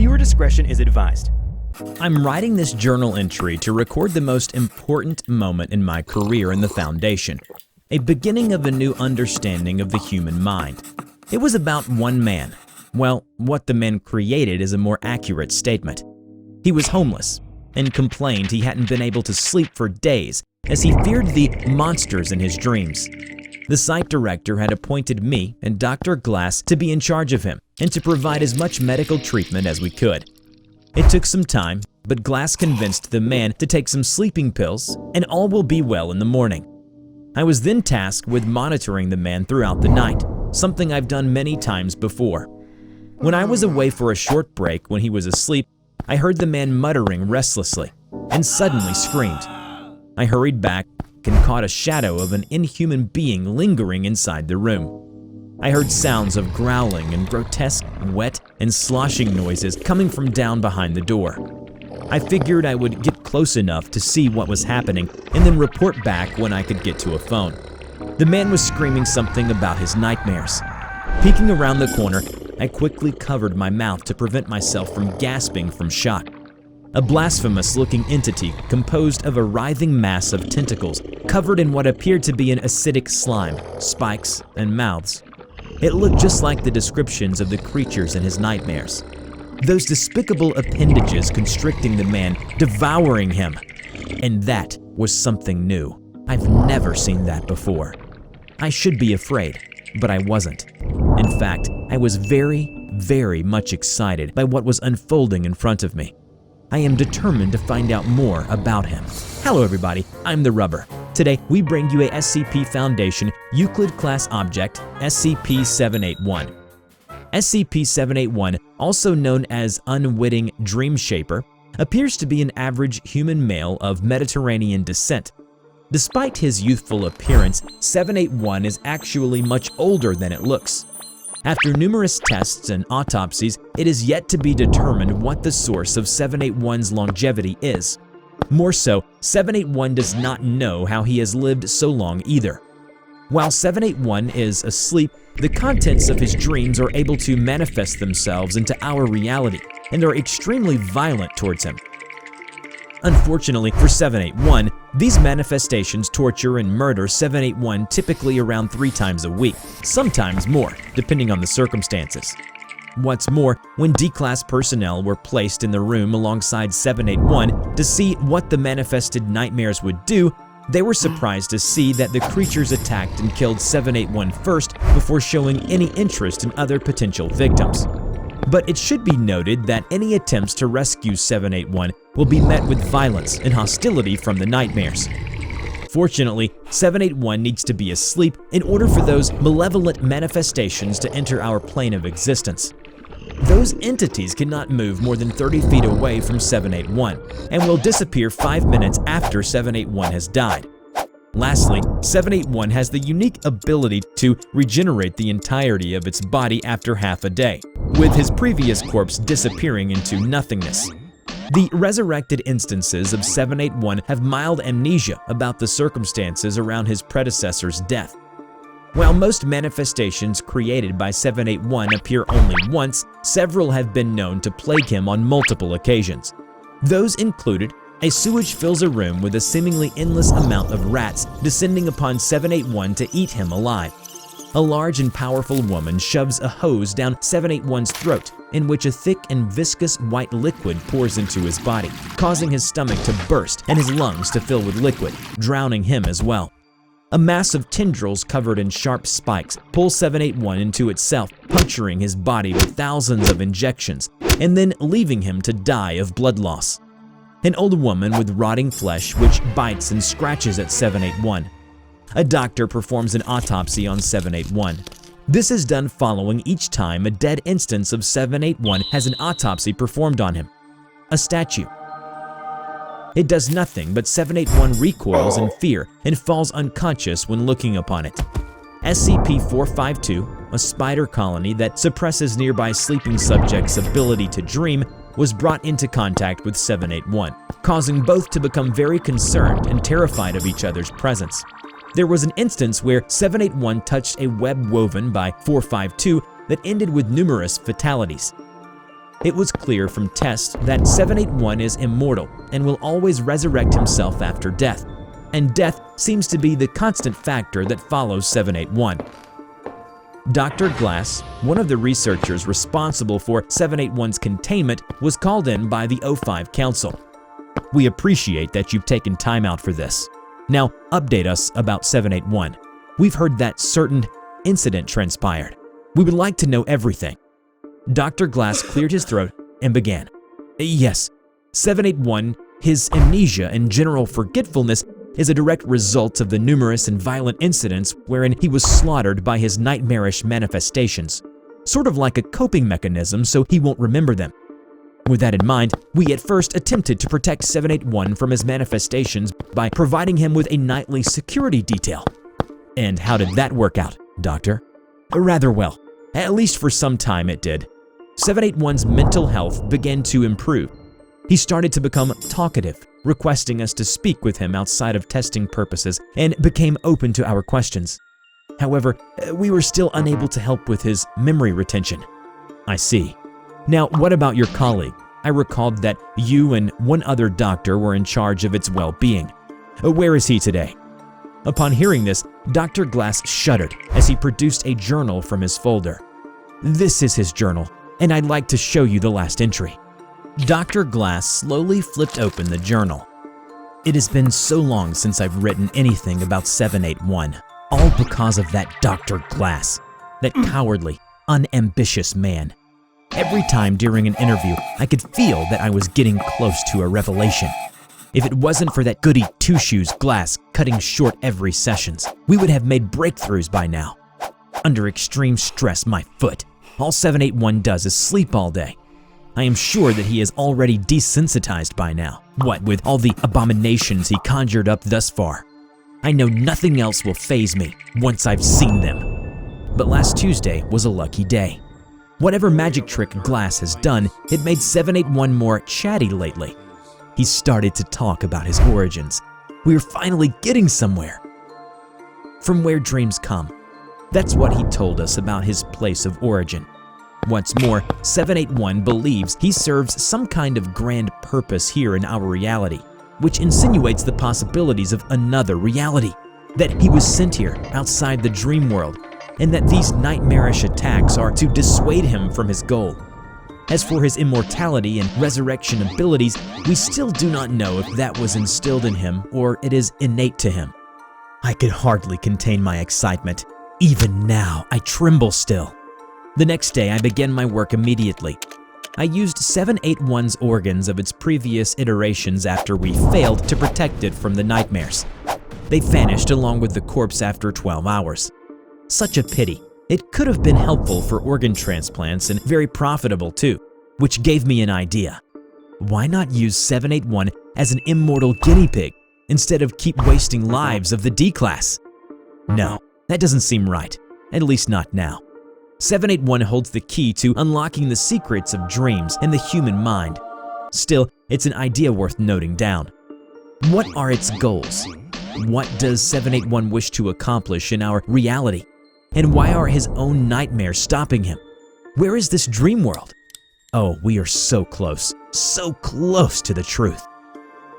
Viewer discretion is advised. I'm writing this journal entry to record the most important moment in my career in the Foundation, a beginning of a new understanding of the human mind. It was about one man. Well, what the man created is a more accurate statement. He was homeless and complained he hadn't been able to sleep for days as he feared the monsters in his dreams. The site director had appointed me and Dr. Glass to be in charge of him and to provide as much medical treatment as we could. It took some time, but Glass convinced the man to take some sleeping pills and all will be well in the morning. I was then tasked with monitoring the man throughout the night, something I've done many times before. When I was away for a short break when he was asleep, I heard the man muttering restlessly and suddenly screamed. I hurried back and caught a shadow of an inhuman being lingering inside the room. I heard sounds of growling and grotesque, wet, and sloshing noises coming from down behind the door. I figured I would get close enough to see what was happening and then report back when I could get to a phone. The man was screaming something about his nightmares. Peeking around the corner, I quickly covered my mouth to prevent myself from gasping from shock. A blasphemous-looking entity composed of a writhing mass of tentacles covered in what appeared to be an acidic slime, spikes, and mouths. It looked just like the descriptions of the creatures in his nightmares. Those despicable appendages constricting the man, devouring him. And that was something new. I've never seen that before. I should be afraid, but I wasn't. In fact, I was very, very much excited by what was unfolding in front of me. I am determined to find out more about him. Hello everybody, I'm the Rubber. Today, we bring you a SCP Foundation Euclid Class Object, SCP-781. SCP-781, also known as Unwitting Dream Shaper, appears to be an average human male of Mediterranean descent. Despite his youthful appearance, 781 is actually much older than it looks. After numerous tests and autopsies, it is yet to be determined what the source of 781's longevity is. More so, 781 does not know how he has lived so long either. While 781 is asleep, the contents of his dreams are able to manifest themselves into our reality and are extremely violent towards him. Unfortunately for 781, these manifestations torture and murder 781 typically around 3 times a week, sometimes more, depending on the circumstances. What's more, when D-Class personnel were placed in the room alongside 781 to see what the manifested nightmares would do, they were surprised to see that the creatures attacked and killed 781 first before showing any interest in other potential victims. But it should be noted that any attempts to rescue 781 will be met with violence and hostility from the nightmares. Fortunately, 781 needs to be asleep in order for those malevolent manifestations to enter our plane of existence. Those entities cannot move more than 30 feet away from 781 and will disappear 5 minutes after 781 has died. Lastly, 781 has the unique ability to regenerate the entirety of its body after half a day, with his previous corpse disappearing into nothingness. The resurrected instances of 781 have mild amnesia about the circumstances around his predecessor's death. While most manifestations created by 781 appear only once, several have been known to plague him on multiple occasions. Those included: a sewage fills a room with a seemingly endless amount of rats descending upon 781 to eat him alive. A large and powerful woman shoves a hose down 781's throat, in which a thick and viscous white liquid pours into his body, causing his stomach to burst and his lungs to fill with liquid, drowning him as well. A mass of tendrils covered in sharp spikes pulls 781 into itself, puncturing his body with thousands of injections, and then leaving him to die of blood loss. An old woman with rotting flesh which bites and scratches at 781. A doctor performs an autopsy on 781. This is done following each time a dead instance of 781 has an autopsy performed on him. A statue. It does nothing, but 781 recoils in fear and falls unconscious when looking upon it. SCP-452, a spider colony that suppresses nearby sleeping subjects' ability to dream, was brought into contact with 781, causing both to become very concerned and terrified of each other's presence. There was an instance where 781 touched a web woven by 452 that ended with numerous fatalities. It was clear from tests that 781 is immortal and will always resurrect himself after death, and death seems to be the constant factor that follows 781. Dr. Glass, one of the researchers responsible for 781's containment, was called in by the O5 Council. "We appreciate that you've taken time out for this. Now, update us about 781. We've heard that certain incident transpired. We would like to know everything." Dr. Glass cleared his throat and began. "Yes, 781, his amnesia and general forgetfulness is a direct result of the numerous and violent incidents wherein he was slaughtered by his nightmarish manifestations, sort of like a coping mechanism so he won't remember them. With that in mind, we at first attempted to protect 781 from his manifestations by providing him with a nightly security detail." "And how did that work out, Doctor?" "Rather well. At least for some time it did. 781's mental health began to improve. He started to become talkative, requesting us to speak with him outside of testing purposes, and became open to our questions. However, we were still unable to help with his memory retention." "I see. Now, what about your colleague? I recalled that you and one other doctor were in charge of its well-being. Where is he today?" Upon hearing this, Dr. Glass shuddered as he produced a journal from his folder. "This is his journal, and I'd like to show you the last entry." Dr. Glass slowly flipped open the journal. "It has been so long since I've written anything about 781, all because of that Dr. Glass, that cowardly, unambitious man. Every time during an interview, I could feel that I was getting close to a revelation. If it wasn't for that goody two-shoes Glass cutting short every sessions, we would have made breakthroughs by now. Under extreme stress, my foot, all 781 does is sleep all day. I am sure that he is already desensitized by now, what with all the abominations he conjured up thus far. I know nothing else will faze me once I've seen them. But last Tuesday was a lucky day. Whatever magic trick Glass has done, it made 781 more chatty lately. He started to talk about his origins. We are finally getting somewhere. From where dreams come. That's what he told us about his place of origin. What's more, 781 believes he serves some kind of grand purpose here in our reality, which insinuates the possibilities of another reality, that he was sent here outside the dream world, and that these nightmarish attacks are to dissuade him from his goal. As for his immortality and resurrection abilities, we still do not know if that was instilled in him or it is innate to him. I could hardly contain my excitement. Even now, I tremble still. The next day, I began my work immediately. I used 781's organs of its previous iterations after we failed to protect it from the nightmares. They vanished along with the corpse after 12 hours. Such a pity. It could have been helpful for organ transplants and very profitable too, which gave me an idea. Why not use 781 as an immortal guinea pig instead of keep wasting lives of the D-class? No, that doesn't seem right, at least not now. 781 holds the key to unlocking the secrets of dreams and the human mind. Still, it's an idea worth noting down. What are its goals? What does 781 wish to accomplish in our reality? And why are his own nightmares stopping him? Where is this dream world? Oh, we are so close to the truth.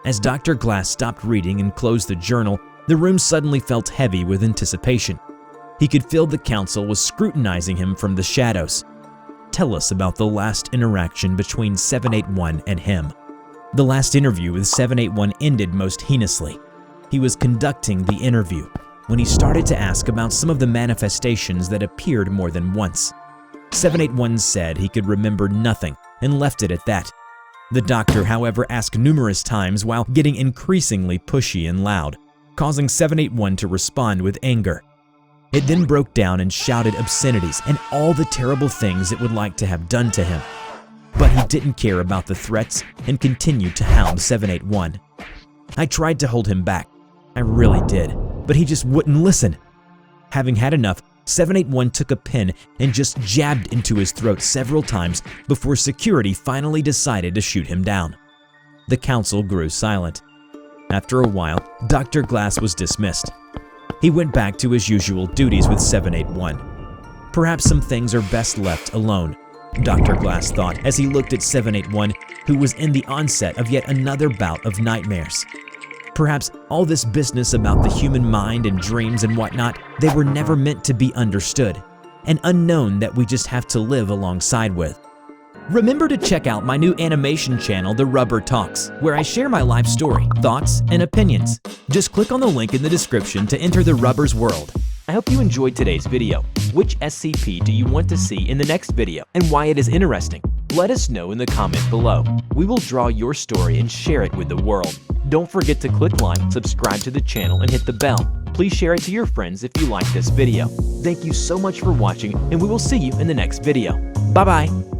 As Dr. Glass stopped reading and closed the journal, the room suddenly felt heavy with anticipation. He could feel the council was scrutinizing him from the shadows. Tell us about the last interaction between 781 and him. The last interview with 781 ended most heinously. He was conducting the interview when he started to ask about some of the manifestations that appeared more than once. 781 said he could remember nothing and left it at that. The doctor, however, asked numerous times while getting increasingly pushy and loud, causing 781 to respond with anger. It then broke down and shouted obscenities and all the terrible things it would like to have done to him. But he didn't care about the threats and continued to hound 781. I tried to hold him back. I really did, but he just wouldn't listen. Having had enough, 781 took a pen and just jabbed into his throat several times before security finally decided to shoot him down. The council grew silent. After a while, Dr. Glass was dismissed. He went back to his usual duties with 781. Perhaps some things are best left alone, Dr. Glass thought as he looked at 781, who was in the onset of yet another bout of nightmares. Perhaps all this business about the human mind and dreams and whatnot, they were never meant to be understood, an unknown that we just have to live alongside with. Remember to check out my new animation channel, The Rubber Talks, where I share my life story, thoughts, and opinions. Just click on the link in the description to enter the Rubber's world. I hope you enjoyed today's video. Which SCP do you want to see in the next video and why it is interesting? Let us know in the comment below. We will draw your story and share it with the world. Don't forget to click like, subscribe to the channel, and hit the bell. Please share it to your friends if you like this video. Thank you so much for watching, and we will see you in the next video. Bye-bye.